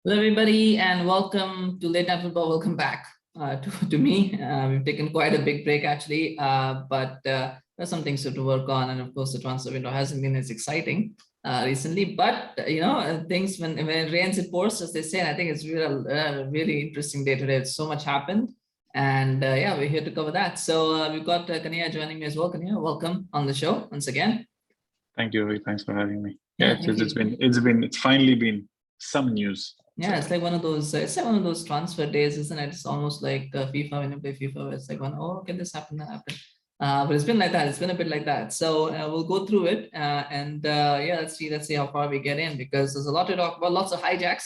Hello, everybody, and welcome to Late Night Football. Welcome back to me. We've taken quite a big break, actually, but there's some things to work on, and of course, the transfer window hasn't been as exciting recently. But things when it rains, it pours, as they say. And I think it's really interesting day today. So much happened, and yeah, we're here to cover that. So we've got Knayha joining me as well. Knayha, welcome on the show once again. Thank you. Thanks for having me. Yeah, it's finally been some news. Yeah, it's like one of those. It's like one of those transfer days, isn't it? It's almost like FIFA when you play FIFA. It's like can this happen? That happen. But it's been like that. It's been a bit like that. So we'll go through it, yeah, let's see how far we get in, because there's a lot to talk about. Lots of hijacks.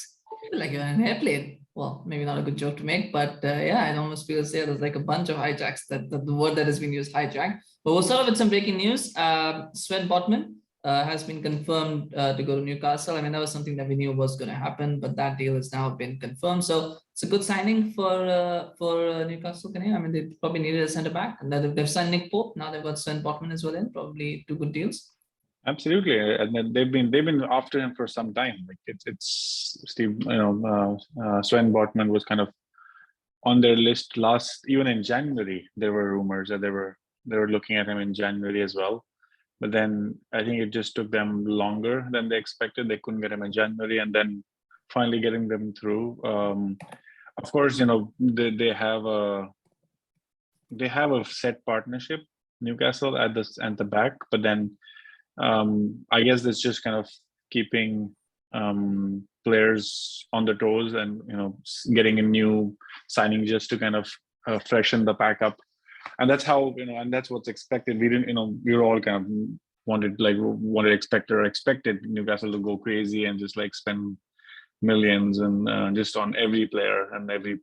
Like you're in an airplane. Well, maybe not a good joke to make, but yeah, it almost feels there's like a bunch of hijacks. That the word that has been used, hijack. But we'll start with some breaking news. Sven Botman has been confirmed to go to Newcastle. I mean, that was something that we knew was going to happen, but that deal has now been confirmed. So it's a good signing for Newcastle. I mean, they probably needed a centre back, and they've signed Nick Pope. Now they've got Sven Botman as well. In probably two good deals. Absolutely, and they've been after him for some time. Like it's Steve, Sven Botman was kind of on their list even in January. There were rumors that they were looking at him in January as well. But then I think it just took them longer than they expected. They couldn't get him in January, and then finally getting them through. Of course, they have a set partnership, Newcastle at the back. But then I guess that's just kind of keeping players on their toes, and getting a new signing just to kind of freshen the pack up. And that's how, and that's what's expected. We didn't, we were all kind of expected Newcastle to go crazy and just like spend millions and just on every player and every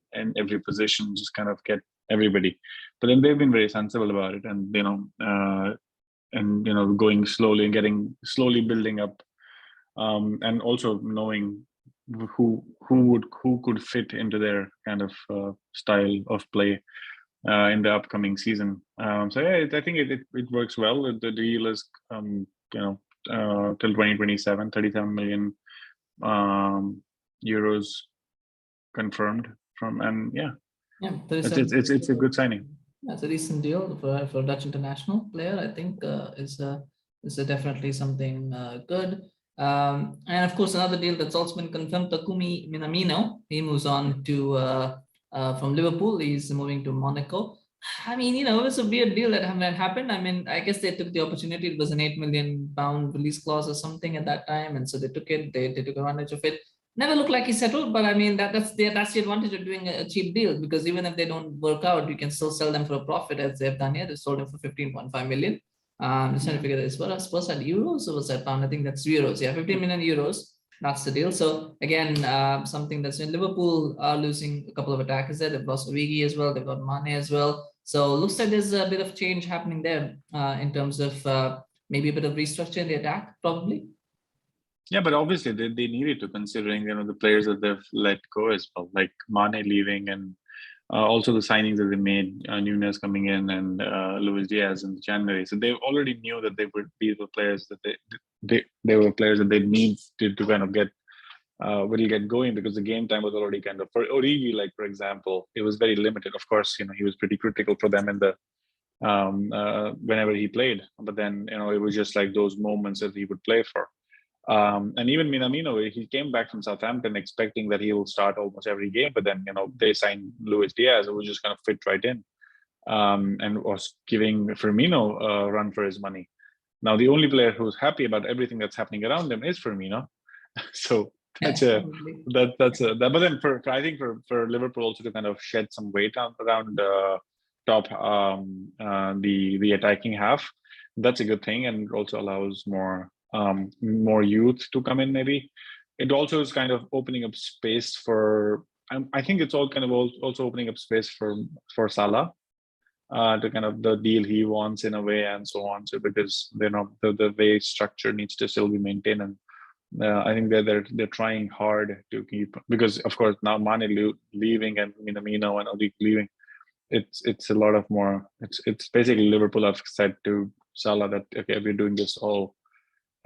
position, just kind of get everybody. But then they've been very sensible about it, and going slowly and slowly building up, and also knowing who could fit into their kind of style of play in the upcoming season. So yeah, I think it works well. The deal is till 2027, 37 million euros confirmed from, and yeah, it's a good signing. That's a decent deal for a Dutch international player. I think is definitely something good. And of course, another deal that's also been confirmed, Takumi Minamino. He moves on to from Liverpool. He's moving to Monaco. I mean, it was a weird deal that happened. I mean, I guess they took the opportunity. It was an £8 million release clause or something at that time, and so they took it. They took advantage of it. Never looked like he settled, but I mean that's the advantage of doing a cheap deal, because even if they don't work out, you can still sell them for a profit, as they've done here. They sold them for 15.5 million. Just trying to figure this. What I suppose that euros, or was that pound? I think that's euros. Yeah, 15 million euros. That's the deal. So again, something that's in Liverpool are losing a couple of attackers there. They've lost Origi as well. They've got Mane as well. So looks like there's a bit of change happening there in terms of maybe a bit of restructure in the attack, probably. Yeah, but obviously they needed to, considering the players that they've let go as well, like Mane leaving, and also the signings that they made, Nunez coming in, and Luis Diaz in January. So they already knew that these were players that they were players that they need to kind of get going, because the game time was already kind of, for Origi, like for example, it was very limited. Of course, he was pretty critical for them in the whenever he played, but then it was just like those moments that he would play for. And even Minamino, he came back from Southampton expecting that he will start almost every game, but then they signed Luis Diaz, who was just kind of fit right in, and was giving Firmino a run for his money. Now the only player who's happy about everything that's happening around him is Firmino. So but then I think for Liverpool also to kind of shed some weight around top the attacking half, that's a good thing, and also allows more youth to come in. Maybe it also is kind of opening up space for, I think it's all kind of also opening up space for Salah to kind of the deal he wants in a way, and so on. So because the way structure needs to still be maintained, and I think they're trying hard to keep, because of course now Mane leaving and Minamino and Origi leaving, it's a lot of more. It's basically Liverpool have said to Salah that, okay, we're doing this all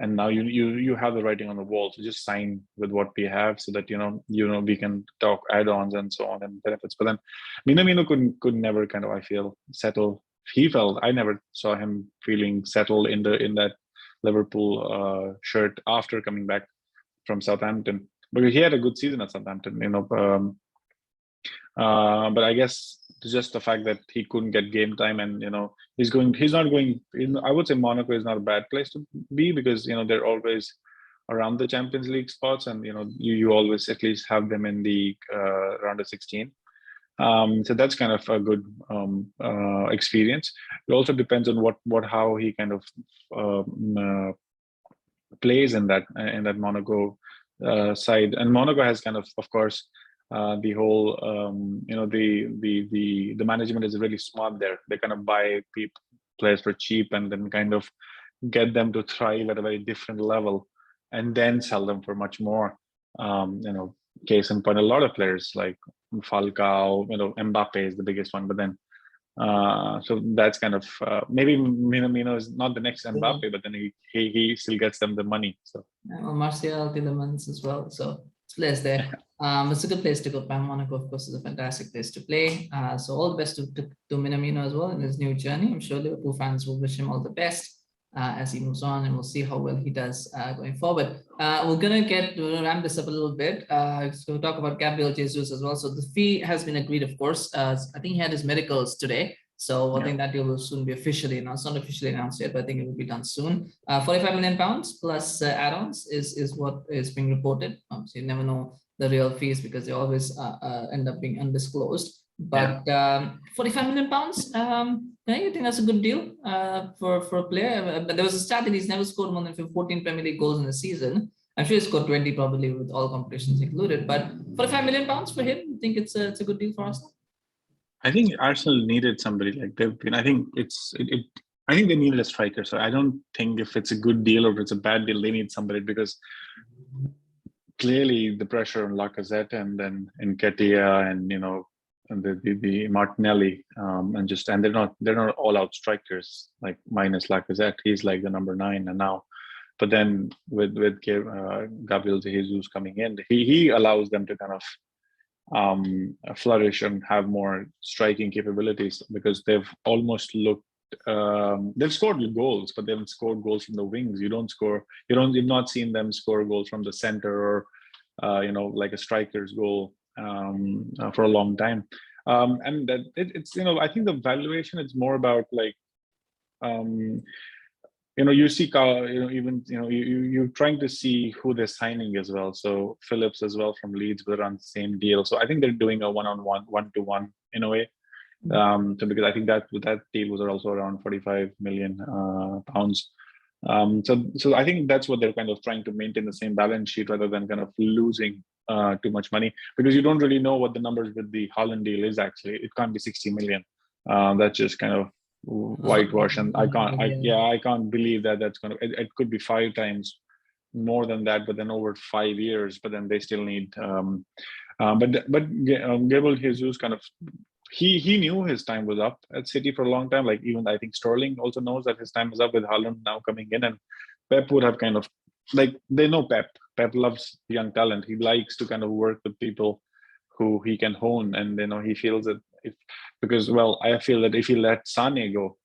and now you have the writing on the wall. So just sign with what we have, so that we can talk add-ons and so on and benefits. But then Minamino could never kind of, I feel, settle. I never saw him feeling settled in that Liverpool shirt after coming back from Southampton, because he had a good season at Southampton, but I guess it's just the fact that he couldn't get game time, and he's not going. I would say Monaco is not a bad place to be, because they're always around the Champions League spots, and you always at least have them in the round of 16. So that's kind of a good experience. It also depends on how he kind of plays in that Monaco side, and Monaco has kind of course, the whole the management is really smart there. They kind of buy players for cheap and then kind of get them to thrive at a very different level, and then sell them for much more. Case in point, a lot of players like Falcao, Mbappe is the biggest one, but then so that's kind of maybe Minamino is not the next Mbappe, but then he still gets them the money. So Martial, Tillemans as well. So it's place there. It's a good place to go. Monaco, of course, is a fantastic place to play. So all the best to Minamino as well in his new journey. I'm sure Liverpool fans will wish him all the best as he moves on, and we'll see how well he does going forward. We're gonna ramp this up a little bit. So we'll talk about Gabriel Jesus as well. So the fee has been agreed, of course. I think he had his medicals today. So I think that deal will soon be officially announced. Not officially announced yet, but I think it will be done soon. 45 million pounds plus add-ons is what is being reported. So you never know the real fees, because they always end up being undisclosed. But 45 million pounds, you think that's a good deal for a player? But there was a stat that he's never scored more than 14 Premier League goals in a season. I'm sure he scored 20 probably with all competitions included. But 45 million pounds for him, you think it's a good deal for Arsenal? I think Arsenal needed somebody like they've been. I think I think they needed a striker. So I don't think if it's a good deal or if it's a bad deal, they need somebody, because clearly the pressure on Lacazette and then Nketiah and and the Martinelli and they're not all out strikers, like minus Lacazette. He's like the number 9 and now. But then with Gabriel Jesus coming in, he allows them to kind of flourish and have more striking capabilities, because they've almost looked they've scored goals, but they haven't scored goals from the wings. You've not seen them score goals from the center or like a striker's goal for a long time. And that it's I think the valuation is more about like you see even you're trying to see who they're signing as well. So Phillips as well from Leeds were on the same deal. So I think they're doing a one-to-one in a way. So because I think that deal was also around 45 million pounds. So I think that's what they're kind of trying to maintain the same balance sheet rather than kind of losing too much money, because you don't really know what the numbers with the Haaland deal is. Actually, it can't be 60 million. That's just kind of whitewash, and I can't believe that that's going to. It could be 5 times more than that, but then over 5 years. But then they still need. But Gabriel Jesus kind of. He knew his time was up at City for a long time. Like even I think Sterling also knows that his time is up with Haaland now coming in, and Pep would have kind of like they know Pep. Pep loves young talent. He likes to kind of work with people who he can hone, and he feels that I feel that if he let Sane go,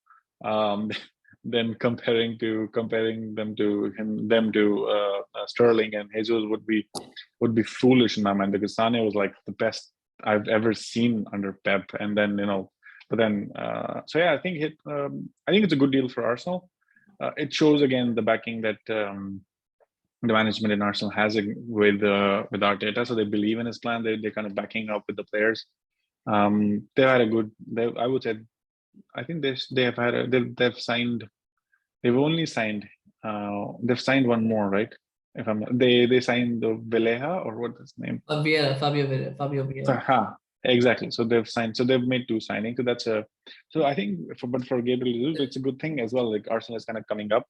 then comparing them to Sterling and Jesus would be foolish in my mind, because Sane was like the best I've ever seen under Pep, and then so yeah, I think it's a good deal for Arsenal. It shows again the backing that the management in Arsenal has with Arteta, so they believe in his plan. They're kind of backing up with the players. They've had a good. I would say, I think they've signed. They've only signed. They've signed one more, right? If they signed the Veleja, or what's his name? Fabio Vieira. Exactly. So they've signed. So they've made 2 signings. So that's So I think for Gabriel Jesus, it's a good thing as well. Like Arsenal is kind of coming up.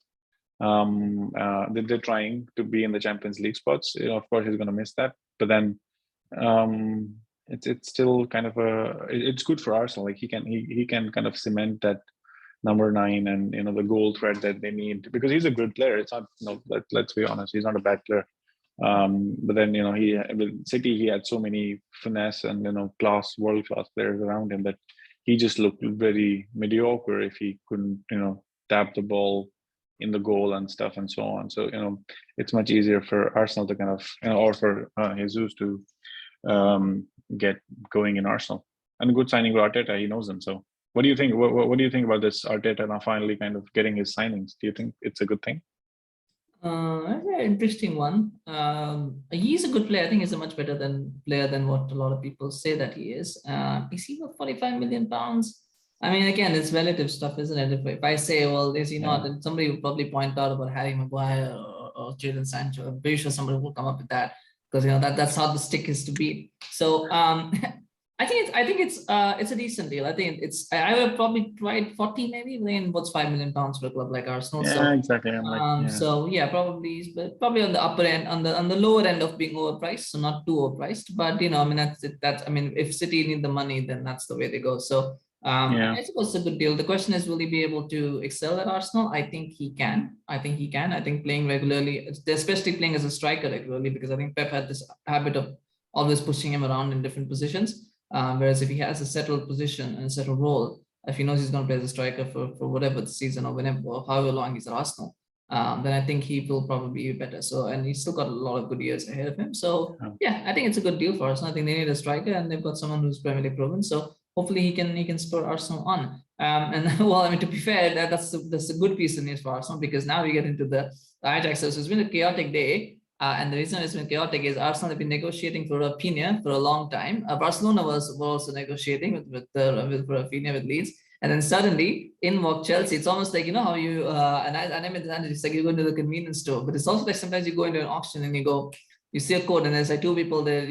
They're trying to be in the Champions League spots. Of course, he's going to miss that. But then it's still kind of it's good for Arsenal. Like he can kind of cement that number 9 and the goal threat that they need, because he's a good player. It's not, let's be honest, he's not a bad player. But then he with City, he had so many finesse and world class players around him that he just looked very mediocre if he couldn't tap the ball in the goal and stuff and so on. So it's much easier for Arsenal to kind of or for Jesus to get going in Arsenal. And a good signing for Arteta, he knows them. So what do you think? What do you think about this Arteta now finally kind of getting his signings? Do you think it's a good thing? Very interesting one. He's a good player. I think he's a much better player than what a lot of people say that he is. Is he worth 45 million pounds? I mean, again, it's relative stuff, isn't it? If I say, well, is he not? And somebody will probably point out about Harry Maguire or Jadon Sancho. I'm pretty sure somebody will come up with that, because that's how the stick is to beat. So I think it's a decent deal. I think I would probably tried 40 maybe. Then what's 5 million pounds for a club like Arsenal? Yeah, so, exactly. So yeah, probably on the upper end, on the lower end of being overpriced, so not too overpriced. But I mean I mean, if City need the money, then that's the way they go. So I suppose it's a good deal. The question is, will he be able to excel at Arsenal? I think he can. I think playing regularly, especially playing as a striker regularly, because I think Pep had this habit of always pushing him around in different positions. Whereas if he has a settled position and a settled role, if he knows he's going to play as a striker for whatever the season or whenever or however long he's at Arsenal, then I think he will probably be better. So, and he's still got a lot of good years ahead of him. So yeah, I think it's a good deal for Arsenal. I think they need a striker, and they've got someone who's Premier League proven. So hopefully he can spur Arsenal on. And well, I mean, to be fair, that's a good piece of news for Arsenal, because now we get into the HIJACKS. So it's been a chaotic day. And the reason it's been chaotic is Arsenal have been negotiating for Raphinha for a long time. Barcelona were also negotiating with Raphinha with Leeds, and then suddenly in walked Chelsea. It's almost like how you and I meant that it's like you go into the convenience store, but it's also like sometimes you go into an auction and you see a code and there's like two people there.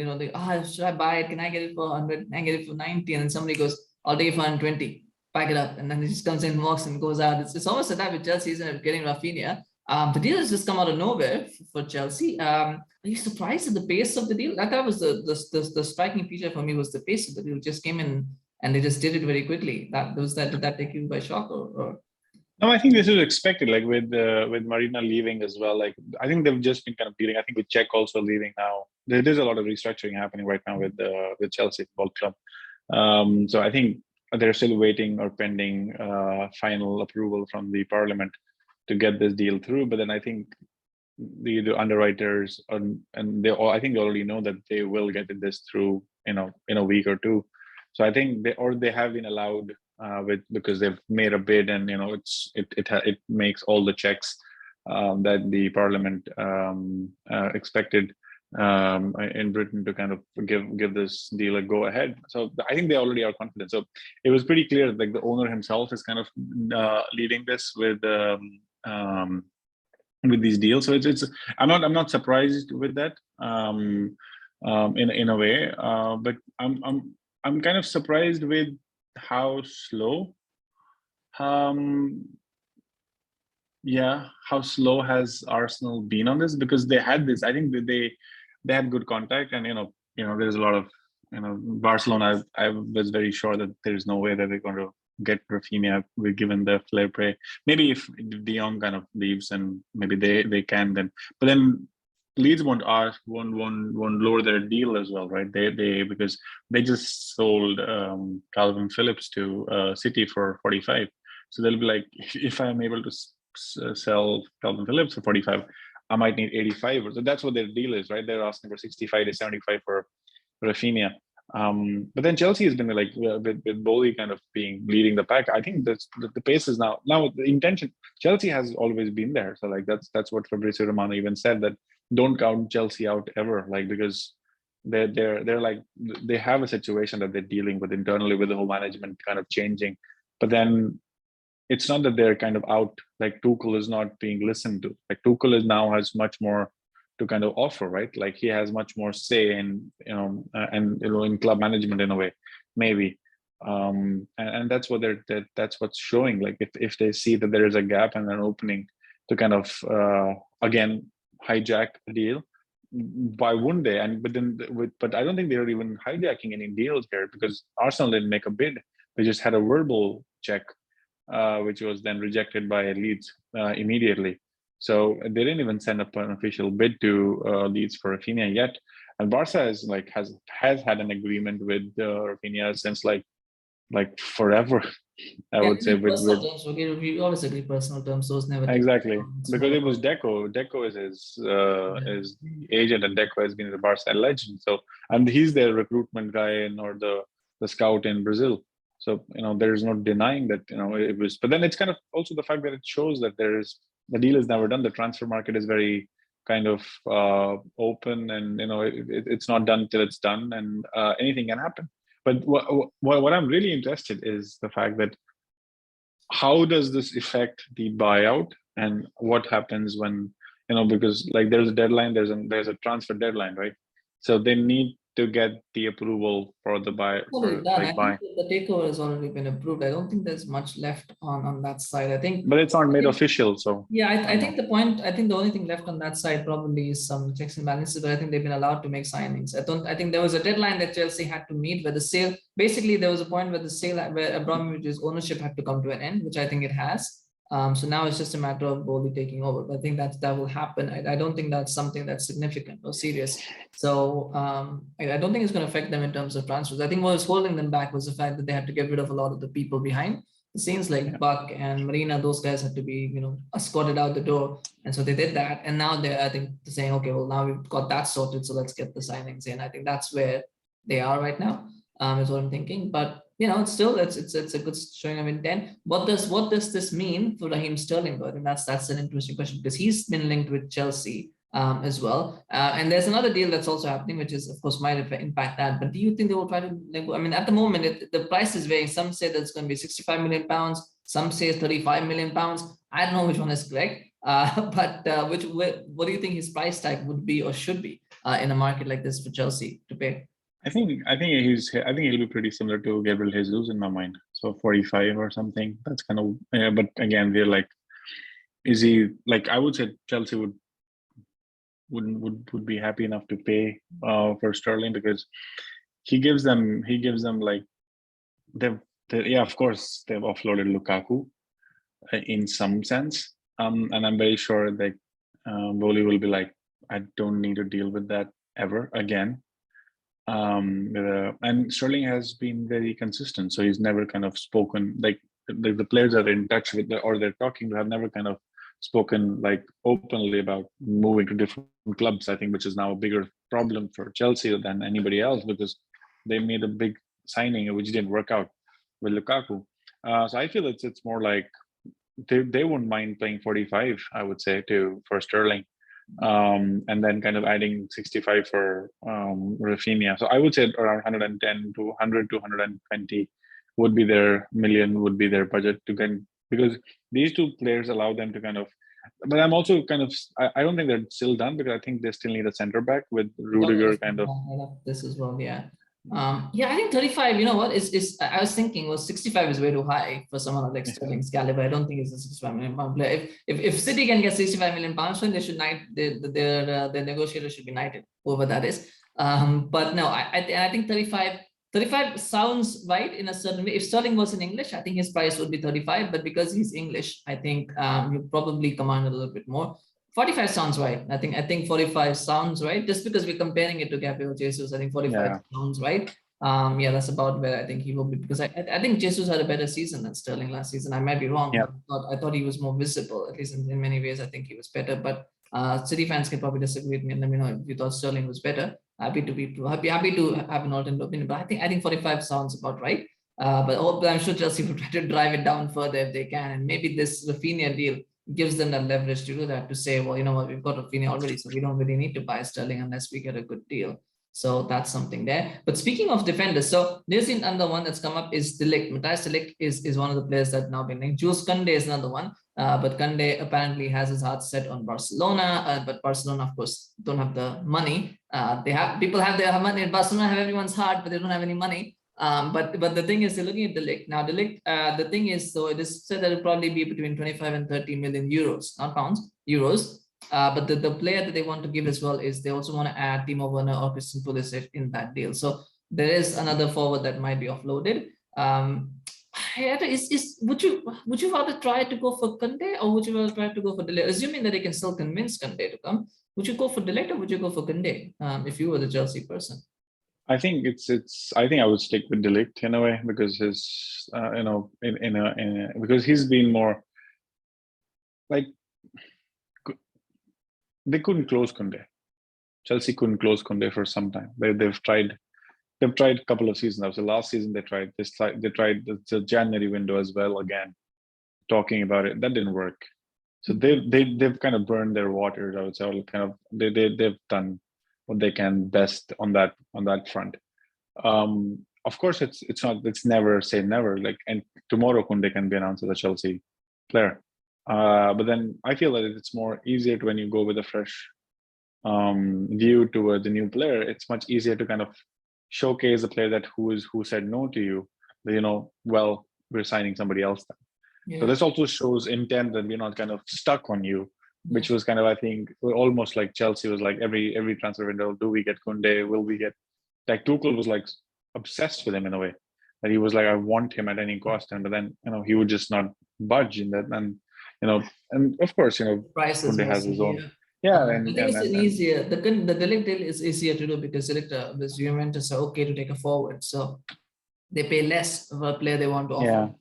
Should I buy it? Can I get it for 100? Can I get it for 90? And then somebody goes, I'll take it for 120. Pack it up, and then he just comes in, walks, and goes out. It's almost like that with Chelsea, isn't it? Getting Raphinha. The deal has just come out of nowhere for Chelsea. Are you surprised at the pace of the deal? That was the striking feature for me, was the pace of the deal. Just came in and they just did it very quickly. Did that take you by shock or? No, I think this is expected. Like with Marina leaving as well. Like I think they've just been kind of dealing. I think with Cech also leaving now, there's a lot of restructuring happening right now with Chelsea Football Club. So I think they're still waiting or pending final approval from the Parliament to get this deal through. But then I think the underwriters and I think they already know that they will get this through in a week or two. So I think they have been allowed because they've made a bid, and it makes all the checks that the Parliament expected in Britain to kind of give this deal a go ahead. So I think they already are confident. So it was pretty clear that, like, the owner himself is kind of leading this with these deals. So it's I'm not surprised with that in a way, but I'm kind of surprised with how slow how slow has Arsenal been on this, because they had this, I think they had good contact, and there's a lot of Barcelona. I was very sure that there's no way that they're going to get Raphinha given the fair play. Maybe if De Jong kind of leaves, and maybe they can then. But then Leeds won't lower their deal as well, right? They because they just sold Calvin Phillips to City for 45. So they'll be like, if I'm able to sell Calvin Phillips for 45, I might need 85. So that's what their deal is, right? They're asking for 65 to 75 for Raphinha. But then Chelsea has been like with Boehly kind of leading the pack. I think that's the pace is now the intention. Chelsea has always been there. So like that's what Fabrizio Romano even said, that don't count Chelsea out ever, like, because they're like, they have a situation that they're dealing with internally with the whole management kind of changing. But then it's not that they're kind of out, like Tuchel is not being listened to. Like Tuchel now has much more to kind of offer, right? Like he has much more say in, in club management in a way, maybe. And that's what that's what's showing. Like if they see that there is a gap and an opening to kind of, again, hijack a deal, why wouldn't they? But I don't think they're even hijacking any deals here, because Arsenal didn't make a bid. They just had a verbal check. which was then rejected by Leeds immediately. So they didn't even send up an official bid to Leeds for Raphinha yet. And Barca is like has had an agreement with Raphinha since like forever. I would say with terms, okay, we always agree personal terms, those never exactly because it was Deco. Deco is his is the agent, and Deco has been the Barca legend. So and he's the recruitment guy or the scout in Brazil. So there's no denying that it was. But then it's kind of also the fact that it shows that the deal is never done. The transfer market is very kind of open, and it's not done till it's done, and anything can happen. But what I'm really interested is the fact that how does this affect the buyout, and what happens when because like there's a deadline, there's a transfer deadline, right? So they need to get the approval for the buy. For, done. like, I think the takeover has already been approved. I don't think there's much left on that side. I think, but it's not made official. So yeah, I think the only thing left on that side probably is some checks and balances, but I think they've been allowed to make signings. I think there was a deadline that Chelsea had to meet where the sale, basically there was a point where the sale, where Abramovich's ownership had to come to an end, which I think it has. So now it's just a matter of Boehly taking over. But I think that will happen. I don't think that's something that's significant or serious. So I don't think it's going to affect them in terms of transfers. I think what was holding them back was the fact that they had to get rid of a lot of the people behind the scenes, like Buck and Marina. Those guys had to be, escorted out the door. And so they did that. And now I think they're saying, okay, well, now we've got that sorted. So let's get the signings in. I think that's where they are right now, is what I'm thinking. But it's still it's a good showing of intent. What does this mean for Raheem Sterling? I think that's an interesting question, because he's been linked with Chelsea as well. And there's another deal that's also happening, which is of course might impact that. But do you think they will try to? I mean, at the moment the price is varying. Some say that it's going to be 65 million pounds. Some say 35 million pounds. I don't know which one is correct. But what do you think his price tag would be or should be in a market like this for Chelsea to pay? I think he'll be pretty similar to Gabriel Jesus in my mind. So 45 or something. That's kind of. But again, we're like, is he like? I would say Chelsea would be happy enough to pay for Sterling, because he gives them like of course they've offloaded Lukaku in some sense, and I'm very sure that Boehly will be like, I don't need to deal with that ever again. And Sterling has been very consistent, so he's never kind of spoken like the players that are in touch with or they're talking to have never kind of spoken like openly about moving to different clubs. I think, which is now a bigger problem for Chelsea than anybody else, because they made a big signing which didn't work out with Lukaku. So I feel it's more like they wouldn't mind playing 45, I would say, for Sterling. And then kind of adding 65 for Raphinha. So I would say around 110 to 100 to 120 would be their budget to get, because these two players allow them to kind of. But I'm also kind of, I don't think they're still done, because I think they still need a center back with Rudiger kind of. This as well, yeah. I think 35, you know what, I was thinking, well, 65 is way too high for someone like Sterling's caliber. I don't think it's a 65 million pound player. If City can get 65 million pounds, then they should their negotiator should be knighted, whoever that is. But no, I think 35 sounds right in a certain way. If Sterling was in English, I think his price would be 35, but because he's English, I think you probably command a little bit more. 45 sounds right. I think 45 sounds right. Just because we're comparing it to Gabriel Jesus, I think 45 sounds right. That's about where I think he will be, because I think Jesus had a better season than Sterling last season. I might be wrong. Yeah. I thought he was more visible, at least in many ways. I think he was better. But City fans can probably disagree with me and let me know if you thought Sterling was better. Happy to have an alternate opinion. But I think 45 sounds about right. But I'm sure Chelsea will try to drive it down further if they can. And maybe this Raphinha deal gives them that leverage to do that, to say, well, you know what, we've got Raphinha already, so we don't really need to buy Sterling unless we get a good deal. So that's something there. But speaking of defenders, so there's another one that's come up is Ligt. Matthijs de Ligt is one of the players that now been linked. Jules Kounde is another one. But Kounde apparently has his heart set on Barcelona. But Barcelona, of course, don't have the money. People have their money. Barcelona have everyone's heart, but they don't have any money. But the thing is, they're looking at the Ligt. Now, the Ligt, the thing is, so it is said that it'll probably be between 25 and 30 million euros, not pounds, euros. But the player that they want to give as well is they also want to add Timo Werner or Christian Pulisic in that deal. So there is another forward that might be offloaded. Would you rather try to go for Kounde or would you rather try to go for De Ligt? Assuming that they can still convince Kounde to come, would you go for De Ligt or would you go for Kounde if you were the Chelsea person? I think I think I would stick with Ligt in a way because his because he's been more like they couldn't close Kounde. Chelsea couldn't close Kounde for some time. They've tried a couple of seasons now. So last season they tried the January window as well again, talking about it. That didn't work. So they've kind of burned their waters, I would say, or kind of they've done what they can best on that front. Of course, it's never say never. Like, and tomorrow Kounde can be announced as a Chelsea player. But then I feel that it's more easier when you go with a fresh view toward the new player. It's much easier to kind of showcase a player who said no to you. Well, we're signing somebody else then. Yeah. So this also shows intent that we're not kind of stuck on you, which was kind of, I think, almost like Chelsea was like every transfer window, do we get Kounde? Will we get, like Tuchel was like obsessed with him in a way that he was like, I want him at any cost. And but then, he would just not budge in that. And, and of course, prices Kounde has his own. Yeah. Yeah, I think it's easier. The De Ligt deal is easier to do because the Juventus are okay to take a forward, so they pay less of a player they want to offer.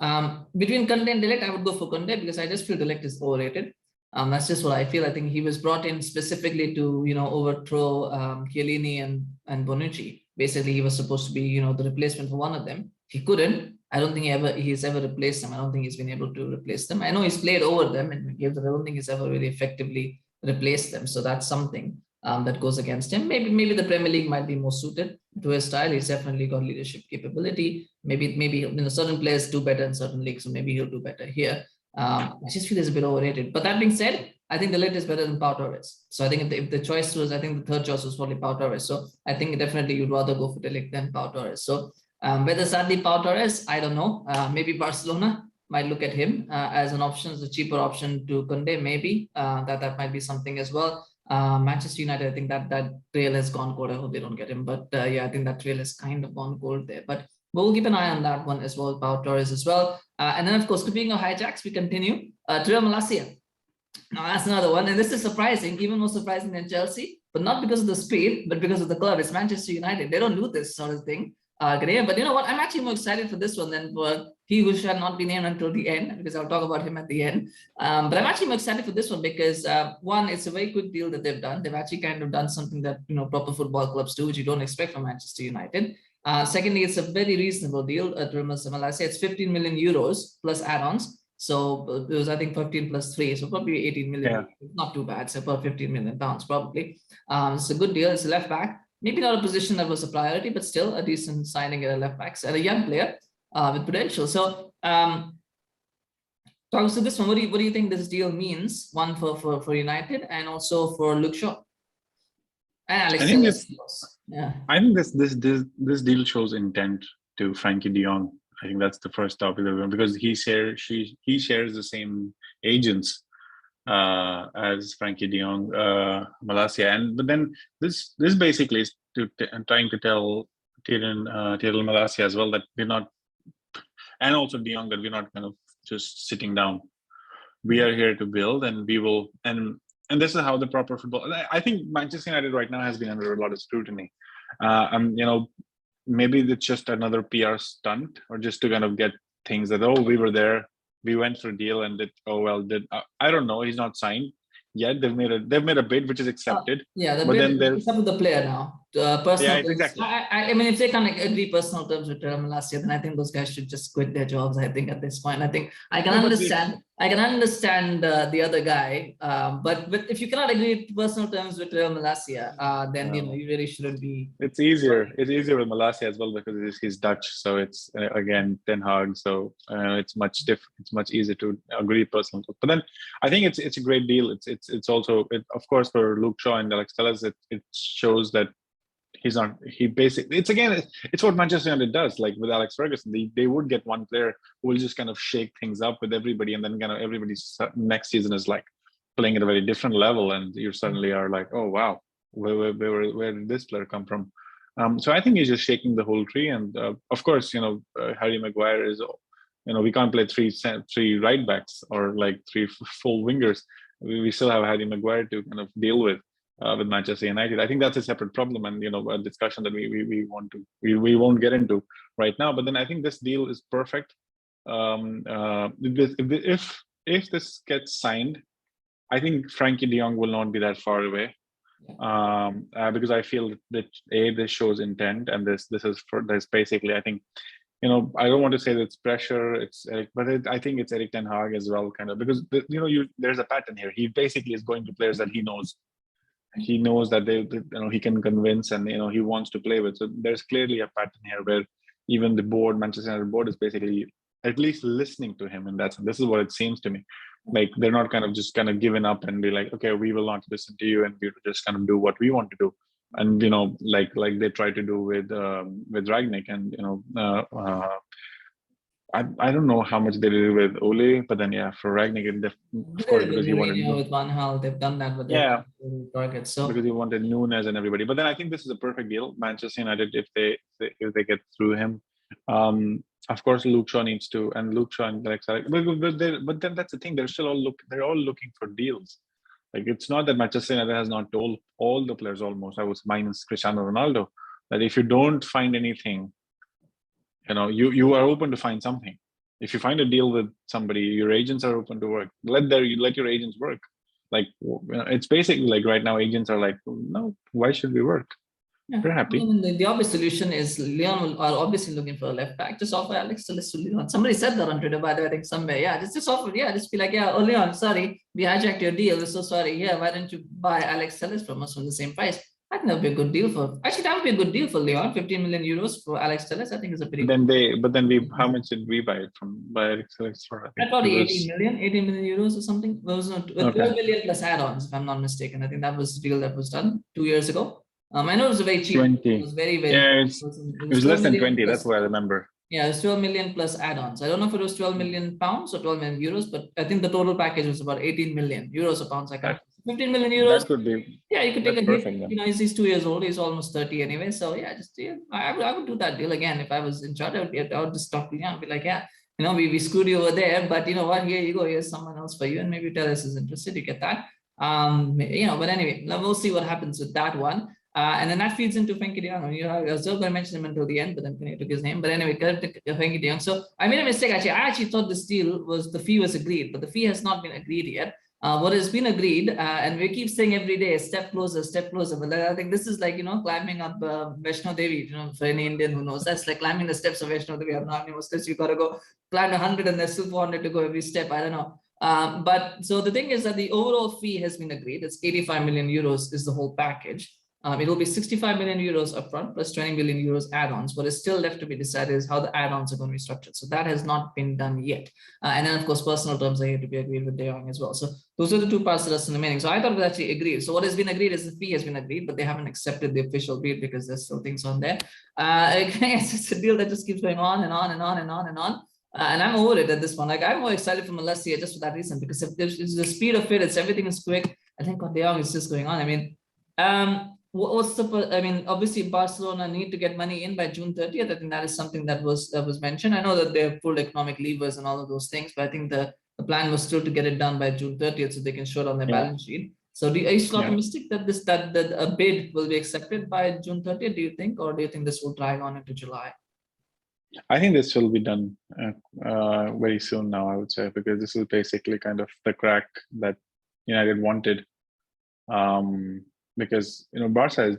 Yeah. Between Kounde and De Ligt, I would go for Kounde because I just feel De Ligt is overrated. That's just what I feel. I think he was brought in specifically to overthrow Chiellini and Bonucci. Basically, he was supposed to be the replacement for one of them. He couldn't. I don't think he's ever replaced them. I don't think he's been able to replace them. I know he's played over them and games, but I don't think he's ever really effectively replaced them. So that's something that goes against him. Maybe the Premier League might be more suited to his style. He's definitely got leadership capability. Maybe certain players do better in certain leagues, so maybe he'll do better here. I just feel he's a bit overrated. But that being said, I think De Ligt is better than Pau Torres. So I think if the choice was, I think the third choice was probably Pau Torres. So I think definitely you'd rather go for De Ligt than Pau Torres. So whether sadly Pau Torres, I don't know. Maybe Barcelona might look at him as an option, as a cheaper option to Kounde. Maybe that might be something as well. Manchester United, I think that trail has gone cold. I hope they don't get him. But yeah, I think that trail has kind of gone cold there. But we'll keep an eye on that one as well, Pau Torres as well. And then, of course, speaking of hijacks, we continue. Tyrell Malacia. Now, that's another one. And this is surprising, even more surprising than Chelsea, but not because of the speed, but because of the club. It's Manchester United. They don't do this sort of thing. But you know what? I'm actually more excited for this one than for he who shall not be named until the end, because I'll talk about him at the end. But I'm actually more excited for this one because one, it's a very good deal that they've done. They've actually kind of done something that proper football clubs do, which you don't expect from Manchester United. Secondly, it's a very reasonable deal. Malacia, it's 15 million euros plus add-ons. So it was, I think, 15 plus 3, so probably 18 million. Yeah. Not too bad. So about 15 million pounds probably. It's a good deal. It's a left back. Maybe not a position that was a priority, but still a decent signing at a left back and a young player with potential. So talk us to this one. What do you think this deal means? One for United and also for Luke Shaw and Alex. I think this deal shows intent to Frankie De Jong. I think that's the first topic because he shares the same agents as Frankie De Jong, Malacia, but then this basically is trying to tell Tyrell Malacia as well that we're not, and also De Jong, that we're not kind of just sitting down. We are here to build, and we will, and this is how the proper football. I think Manchester United right now has been under a lot of scrutiny, maybe it's just another PR stunt, or just to kind of get things that we were there. We went for a deal and I don't know. He's not signed yet. They've made a bid which is accepted. But then there's up with the player now. Personal terms. Exactly. I mean, if they can't agree personal terms with Malacia, then I think those guys should just quit their jobs. I think at this point, I think I can understand. I can understand the other guy, but if you cannot agree to personal terms with Malacia, then you really shouldn't be. It's easier. It's easier with Malacia as well because he's Dutch, so it's again Ten Hag, so it's much different. It's much easier to agree personal. But then I think it's a great deal. It's also of course for Luke Shaw and Alex Telles, it shows that it's what Manchester United does. Like with Alex Ferguson, they would get one player who will just kind of shake things up with everybody, and then kind of everybody's next season is like playing at a very different level, and you suddenly are like, oh wow, where did this player come from? So I think he's just shaking the whole tree. And of course, Harry Maguire is, we can't play three right backs or like three full wingers. We still have Harry Maguire to kind of deal with Manchester United. I think that's a separate problem, and a discussion that we won't get into right now. But then I think this deal is perfect. If this gets signed, I think Frankie De Jong will not be that far away. Because I feel that this shows intent, and this is basically, I think, I don't want to say that it's pressure, it's Eric, but I think it's Eric Ten Hag as well, kind of, because there's a pattern here. He basically is going to players that he knows that he can convince, and he wants to play with. So there's clearly a pattern here where even the board, Manchester United board, is basically at least listening to him, and this is what it seems to me. Like they're not kind of giving up and be like, okay, we will not listen to you, and we will just kind of do what we want to do. And like they try to do with Ragnick, and I don't know how much they did with Ole, but then for Ragnick, of course, because he wanted with Van Gaal, they've done that with their targets. So because he wanted Nunez and everybody. But then I think this is a perfect deal. Manchester United, if they get through him. Of course, Luke Shaw needs to, and Luke Shaw and Alex, but then that's the thing. They're all looking for deals. Like it's not that Manchester United has not told all the players almost. I was minus Cristiano Ronaldo, that if you don't find anything, you are open to find something. If you find a deal with somebody, your agents are open to work. Let your agents work. Like it's basically like right now, agents are like, no, why should we work? We're happy. I mean, the obvious solution is Leon are obviously looking for a left back. Just offer Alex Telles to Leon. Somebody said that on Twitter, by the way, I think somewhere. Yeah, just offer. Yeah, just be like, yeah, Leon, sorry, we hijacked your deal. We're so sorry. Yeah, why don't you buy Alex Telles from us for the same price? I think that would be a good deal for. Actually, that would be a good deal for Leon. 15 million euros for Alex Telles. I think is a pretty. How much did we buy it from? By Alex Telles for? I thought 18 million euros or something. It was not 12 million plus add-ons, if I'm not mistaken. I think that was the deal that was done 2 years ago. I know it was very cheap. 20. It was very, very. Yeah, it was less than 20. That's what I remember. Yeah, it was 12 million plus add-ons. I don't know if it was 12 million pounds or 12 million euros, but I think the total package was about 18 million euros or pounds. 15 million euros. That could be. Yeah, you could take a hit. He's 2 years old. He's almost 30 anyway. So yeah, I would do that deal again if I was in charge. I would just talk to Leon and be like, yeah, we screwed you over there, but you know what? Here you go. Here's someone else for you, and maybe Telles is interested. You get that. But anyway, we'll see what happens with that one. And then that feeds into Frenkie de Jong. I was still going to mention him until the end, but then Knayha took his name. But anyway, Frenkie de Jong. So I made a mistake actually. I actually thought this deal the fee was agreed, but the fee has not been agreed yet. What has been agreed, and we keep saying every day, step closer. But I think this is like, climbing up Vaishno Devi, for any Indian who knows, that's like climbing the steps of Vaishno Devi. I'm not even steps, you got to go climb 100 and there's still 400 to go every step. I don't know. But so the thing is that the overall fee has been agreed. It's 85 million euros is the whole package. It will be 65 million euros upfront plus 20 million euros add-ons. What is still left to be decided is how the add-ons are going to be structured. So that has not been done yet. And then, of course, personal terms are here to be agreed with De Jong as well. So those are the two parts that are still remaining. So I thought it was actually agreed. So what has been agreed is the fee has been agreed, but they haven't accepted the official bid because there's still things on there. It's a deal that just keeps going on and on and on and on and on. And I'm over it at this point. Like, I'm more excited for Malacia just for that reason, because if there's the speed of it, everything is quick. I think what De Jong is just going on. I mean, obviously Barcelona need to get money in by June 30th. I think that is something that was mentioned. I know that they're full economic levers and all of those things, but I think the plan was still to get it done by June 30th so they can show it on their balance sheet. So are you still optimistic that a bid will be accepted by June 30th, do you think, or do you think this will drag on into July? I think this will be done very soon now, I would say, because this is basically kind of the crack that United wanted. Because Barca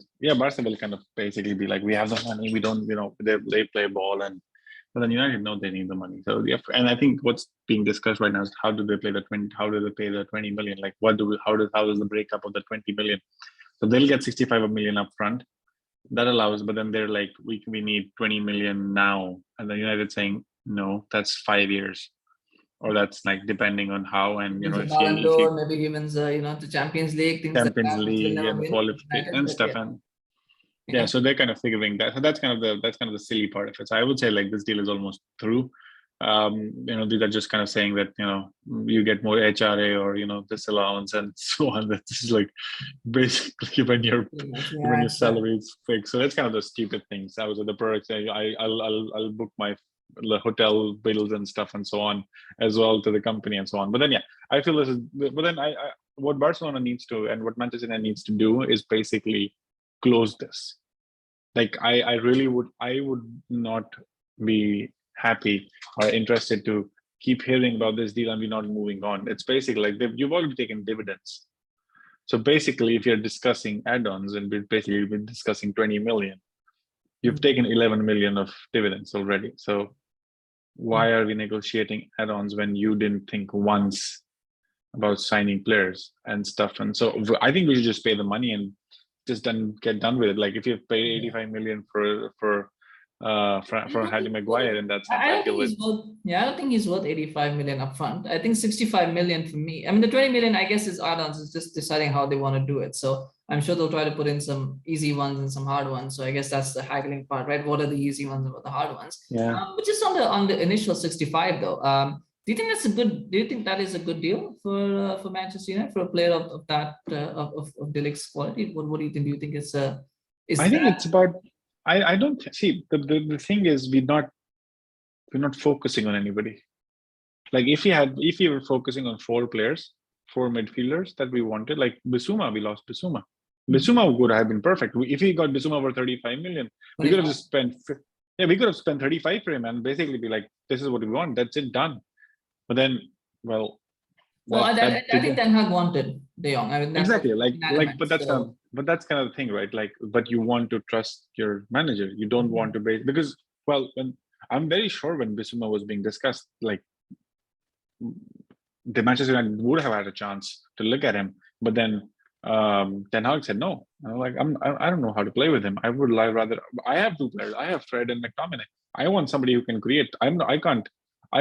will kind of basically be like, we have the money, we don't, they play ball, but then United know they need the money. So and I think what's being discussed right now is how do they pay the 20 million? Like how does the breakup of the 20 million? So they'll get 65 million up front. That allows, but then they're like, we need 20 million now, and then United saying no, that's 5 years. Or that's like depending on how, and maybe even the Champions League, things Champions League and qualification and stuff, and so they're kind of figuring that. So that's kind of the silly part of it. So I would say like this deal is almost through. These are just kind of saying that, you get more HRA or, this allowance and so on. That's like basically when your salary is fixed. So that's kind of the stupid things. That was the products. I'll book my hotel bills and stuff and so on as well to the company and so on. But then, I feel this is, but then what Barcelona needs to, and what Manchester United needs to do is basically close this. Like I would not be happy or interested to keep hearing about this deal and we're not moving on. It's basically like you've already taken dividends. So basically, if you're discussing add-ons and we've been discussing 20 million, you've taken 11 million of dividends already. So why are we negotiating add-ons when you didn't think once about signing players and stuff? And so I think we should just pay the money and just get done with it. Like if you've paid 85 million for Harry Maguire, and that's I don't think he's worth. I don't think he's worth 85 million upfront. I think 65 million for me. I mean, the 20 million, I guess, is add-ons. It's just deciding how they want to do it. So I'm sure they'll try to put in some easy ones and some hard ones. So I guess that's the haggling part, right? What are the easy ones and what are the hard ones? Yeah. But just on the initial 65 though, do you think that's a good? Do you think that is a good deal for Manchester United, for a player of that of De Ligt's quality? What do you think? Do you think it's a? I think it's about. I don't see the thing is we're not focusing on anybody. Like if you were focusing on 4 midfielders that we wanted, like Bissouma, we lost Bissouma. Bissouma would have been perfect. If he got Bissouma for 35 million, we could have just spent. Yeah, we could have spent 35 for him and basically be like, this is what we want. That's it, done. But then, I think Ten Hag wanted De Jong. I mean, exactly. But that's kind of the thing, right? Like, but you want to trust your manager. You don't want to because when I'm very sure when Bissouma was being discussed, like the Manchester United would have had a chance to look at him, but then Ten Hag said no. I don't know how to play with him. I would rather. I have 2 players. I have Fred and McTominay. I want somebody who can create. I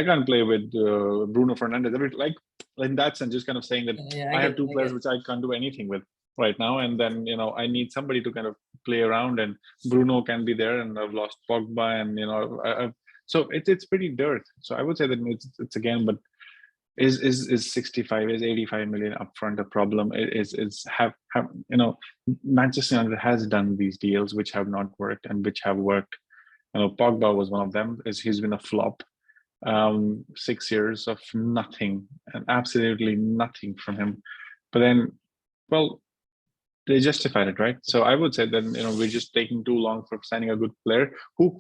can't play with Bruno Fernandes. Like in that sense, just kind of saying that I have 2 players which I can't do anything with right now, and then I need somebody to kind of play around, and Bruno can be there, and I've lost Pogba, and so it's pretty dirt. So I would say that it's again, but is 65, is 85 million upfront a problem? Manchester United has done these deals which have not worked and which have worked. Pogba was one of them. He's been a flop. 6 years of nothing and absolutely nothing from him, but then they justified it, right? So I would say that we're just taking too long for signing a good player who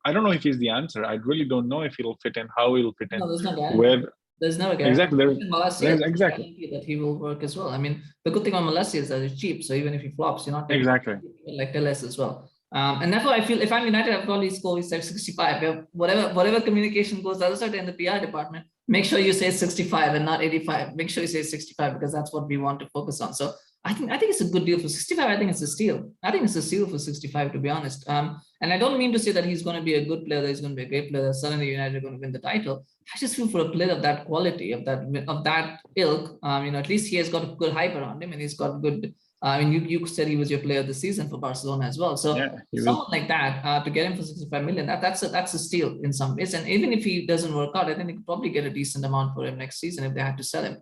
I don't know if he's the answer. I really don't know if he'll fit in, how he'll fit in. No, there's no guarantee. There's no guarantee. Exactly. There's exactly that he will work as well. I mean, the good thing on Malacia is that it's cheap, so even if he flops, you're not taking like Telles as well. And therefore, I feel if I'm United, I've probably scored 65. Whatever communication goes the other side in the PR department, make sure you say 65 and not 85. Make sure you say 65 because that's what we want to focus on. So I think it's a good deal for 65. I think it's a steal. I think it's a steal for 65, to be honest. And I don't mean to say that he's going to be a good player, that he's going to be a great player, that suddenly United are going to win the title. I just feel for a player of that quality, of that ilk, at least he has got a good hype around him, and he's got good. You said he was your player of the season for Barcelona as well. So someone like that, to get him for 65 million, that's a steal in some ways. And even if he doesn't work out, I think they could probably get a decent amount for him next season if they had to sell him.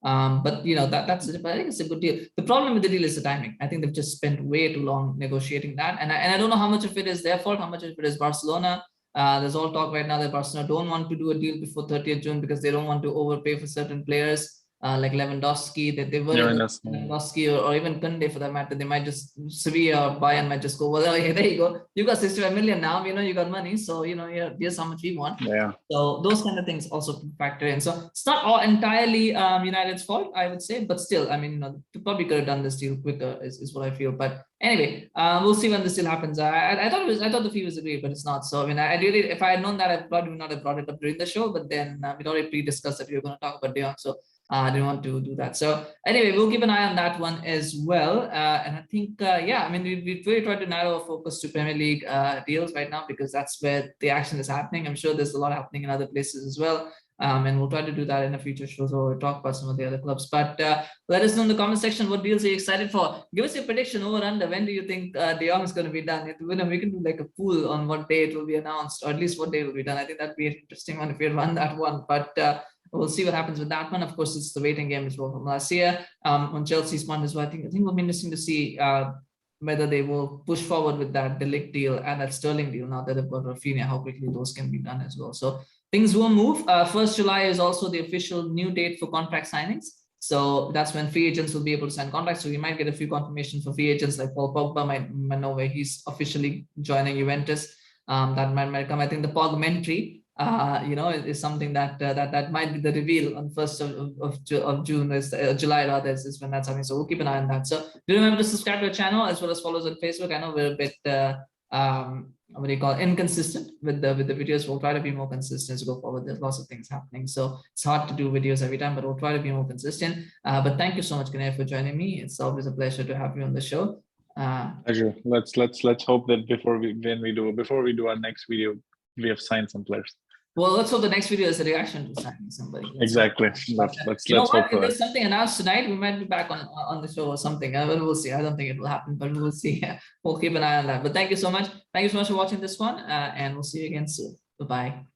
But that's it. But I think it's a good deal. The problem with the deal is the timing. I think they've just spent way too long negotiating that, and I don't know how much of it is their fault, how much of it is Barcelona. There's all talk right now that Barcelona don't want to do a deal before 30th June because they don't want to overpay for certain players. Like Lewandowski, that they were Lewandowski or even Kounde for that matter. They might just Sevilla or Bayern might just go, well, there you go. You got 65 million now. You got money, so here's how much we want. Yeah. So those kind of things also factor in. So it's not all entirely United's fault, I would say, but still, they probably could have done this deal quicker, is what I feel. But anyway, we'll see when this deal happens. I thought the fee was agreed, but it's not. So I really, if I had known that, I probably would not have brought it up during the show. But then we'd already pre-discussed that we were going to talk about De Jong. So I didn't want to do that. So anyway, we'll keep an eye on that one as well. And I think, we've really tried to narrow our focus to Premier League deals right now because that's where the action is happening. I'm sure there's a lot happening in other places as well. And we'll try to do that in a future show, so we'll talk about some of the other clubs. But let us know in the comment section what deals are you excited for. Give us your prediction over under. When do you think De Jong is going to be done? We can do like a pool on what day it will be announced, or at least what day it will be done. I think that'd be an interesting one if we run that one. But we'll see what happens with that one. Of course, it's the waiting game as well for Malacia. On Chelsea's one as well, I think it'll be interesting to see whether they will push forward with that Ligt deal and that Sterling deal now that they've got Raphinha, how quickly those can be done as well. So things will move. 1st July is also the official new date for contract signings. So that's when free agents will be able to sign contracts. So we might get a few confirmations for free agents, like Paul Pogba might know where he's officially joining Juventus. That might come. I think the Pogmentary, is something that might be the reveal on 1st of June, July rather, is when that's happening. So we'll keep an eye on that. So do remember to subscribe to our channel as well as follow us on Facebook. I know we're a bit inconsistent with the videos. We'll try to be more consistent as we go forward. There's lots of things happening, so it's hard to do videos every time, but we'll try to be more consistent. But thank you so much, Knayha, for joining me. It's always a pleasure to have you on the show. Pleasure. Let's hope that before we do our next video, we have signed some players. Well, let's hope the next video is a reaction to signing somebody. Exactly. Let's hope for if there's something announced tonight, we might be back on the show or something. We'll see. I don't think it will happen, but we'll see. We'll keep an eye on that. But thank you so much. Thank you so much for watching this one, and we'll see you again soon. Bye-bye.